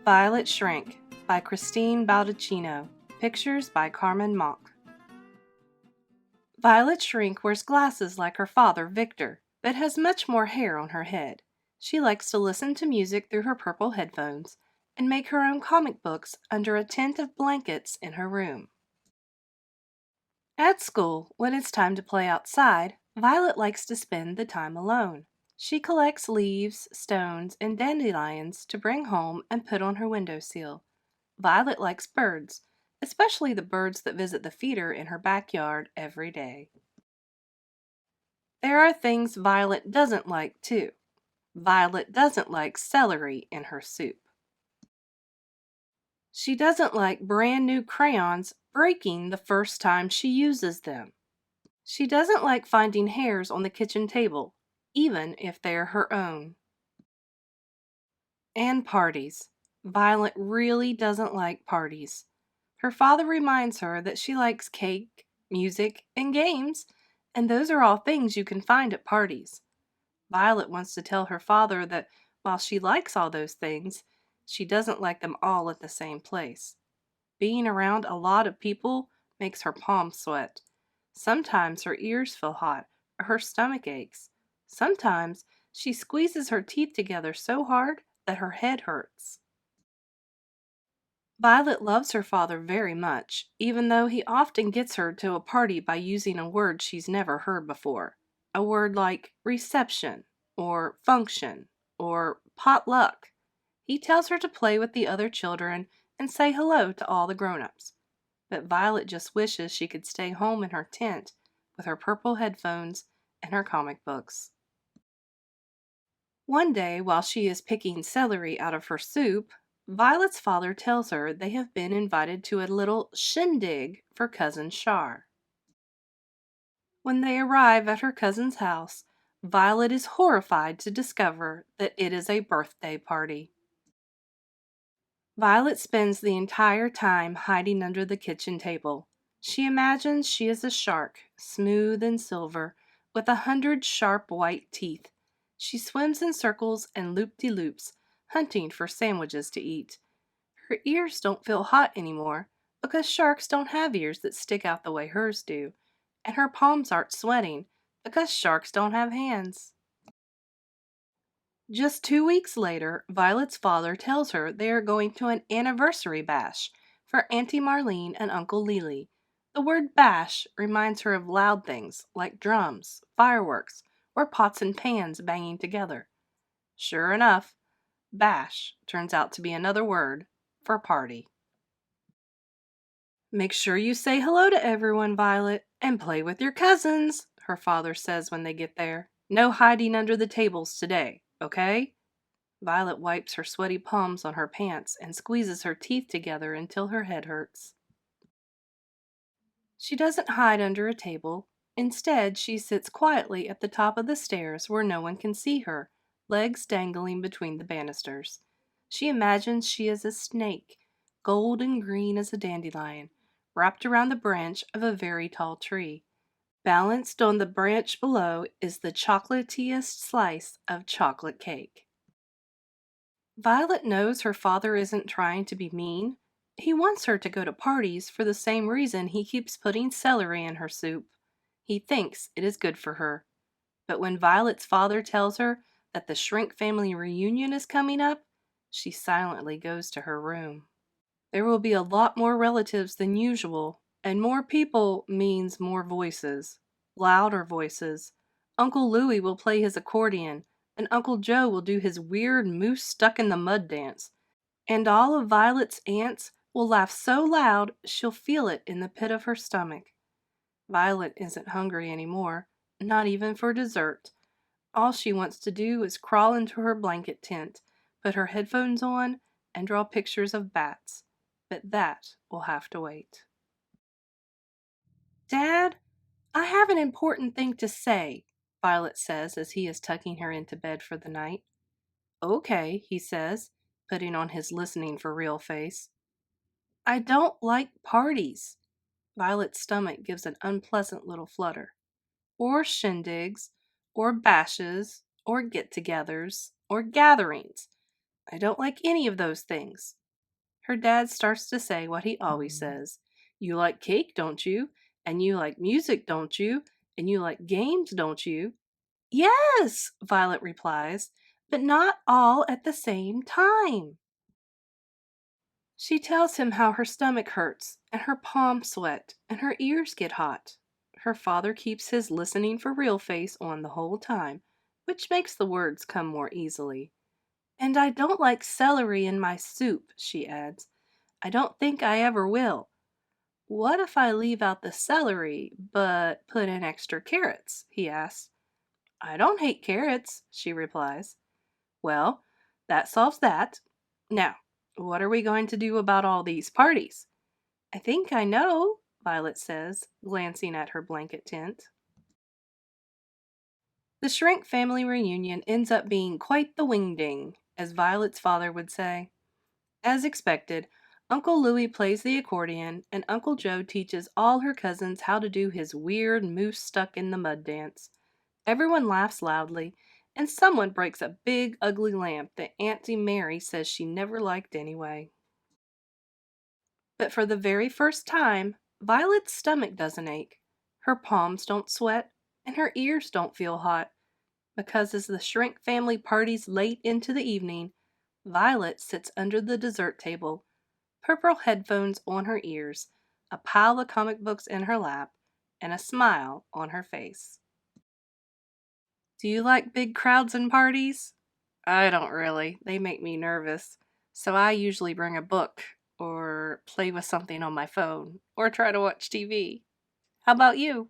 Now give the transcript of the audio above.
Violet Shrink by Christine Baldacchino. Pictures by Carmen Mock. Violet Shrink wears glasses like her father, Victor, but has much more hair on her head. She likes to listen to music through her purple headphones and make her own comic books under a tent of blankets in her room. At school, when it's time to play outside, Violet likes to spend the time alone. She collects leaves, stones, and dandelions to bring home and put on her windowsill. Violet likes birds, especially the birds that visit the feeder in her backyard every day. There are things Violet doesn't like too. Violet doesn't like celery in her soup. She doesn't like brand new crayons breaking the first time she uses them. She doesn't like finding hairs on the kitchen table, even if they're her own. And parties. Violet really doesn't like parties. Her father reminds her that she likes cake, music, and games, and those are all things you can find at parties. Violet wants to tell her father that while she likes all those things, she doesn't like them all at the same place. Being around a lot of people makes her palms sweat. Sometimes her ears feel hot or her stomach aches. Sometimes she squeezes her teeth together so hard that her head hurts. Violet loves her father very much, even though he often gets her to a party by using a word she's never heard before. A word like reception, or function, or potluck. He tells her to play with the other children and say hello to all the grown-ups. But Violet just wishes she could stay home in her tent with her purple headphones and her comic books. One day, while she is picking celery out of her soup, Violet's father tells her they have been invited to a little shindig for Cousin Shar. When they arrive at her cousin's house, Violet is horrified to discover that it is a birthday party. Violet spends the entire time hiding under the kitchen table. She imagines she is a shark, smooth and silver, with 100 sharp white teeth. She swims in circles and loop-de-loops, hunting for sandwiches to eat. Her ears don't feel hot anymore because sharks don't have ears that stick out the way hers do, and her palms aren't sweating because sharks don't have hands. Just 2 weeks later, Violet's father tells her they are going to an anniversary bash for Auntie Marlene and Uncle Lily. The word bash reminds her of loud things like drums, fireworks, or pots and pans banging together. Sure enough, bash turns out to be another word for party. Make sure you say hello to everyone, Violet, and play with your cousins, her father says when they get there. No hiding under the tables today, okay? Violet wipes her sweaty palms on her pants and squeezes her teeth together until her head hurts. She doesn't hide under a table. Instead, she sits quietly at the top of the stairs where no one can see her, legs dangling between the banisters. She imagines she is a snake, gold and green as a dandelion, wrapped around the branch of a very tall tree. Balanced on the branch below is the chocolatiest slice of chocolate cake. Violet knows her father isn't trying to be mean. He wants her to go to parties for the same reason he keeps putting celery in her soup. He thinks it is good for her. But when Violet's father tells her that the Shrink family reunion is coming up, she silently goes to her room. There will be a lot more relatives than usual, and more people means more voices, louder voices. Uncle Louie will play his accordion, and Uncle Joe will do his weird moose stuck in the mud dance. And all of Violet's aunts will laugh so loud she'll feel it in the pit of her stomach. Violet isn't hungry anymore, not even for dessert. All she wants to do is crawl into her blanket tent, put her headphones on, and draw pictures of bats. But that will have to wait. Dad, I have an important thing to say, Violet says as he is tucking her into bed for the night. Okay, he says, putting on his listening for real face. I don't like parties. Violet's stomach gives an unpleasant little flutter. Or shindigs, or bashes, or get-togethers, or gatherings. I don't like any of those things. Her dad starts to say what he always says. You like cake, don't you? And you like music, don't you? And you like games, don't you? Yes, Violet replies, but not all at the same time. She tells him how her stomach hurts, and her palms sweat, and her ears get hot. Her father keeps his listening for real face on the whole time, which makes the words come more easily. And I don't like celery in my soup, she adds. I don't think I ever will. What if I leave out the celery, but put in extra carrots? He asks. I don't hate carrots, she replies. Well, that solves that. Now, what are we going to do about all these parties? I think I know, Violet says, glancing at her blanket tent. The Shrink family reunion ends up being quite the wingding, as Violet's father would say. As expected, Uncle Louis plays the accordion, and Uncle Joe teaches all her cousins how to do his weird moose stuck in the mud dance. Everyone laughs loudly, and someone breaks a big, ugly lamp that Auntie Mary says she never liked anyway. But for the very first time, Violet's stomach doesn't ache, her palms don't sweat, and her ears don't feel hot, because as the Shrink family parties late into the evening, Violet sits under the dessert table, purple headphones on her ears, a pile of comic books in her lap, and a smile on her face. Do you like big crowds and parties? I don't really. They make me nervous. So I usually bring a book or play with something on my phone or try to watch TV. How about you?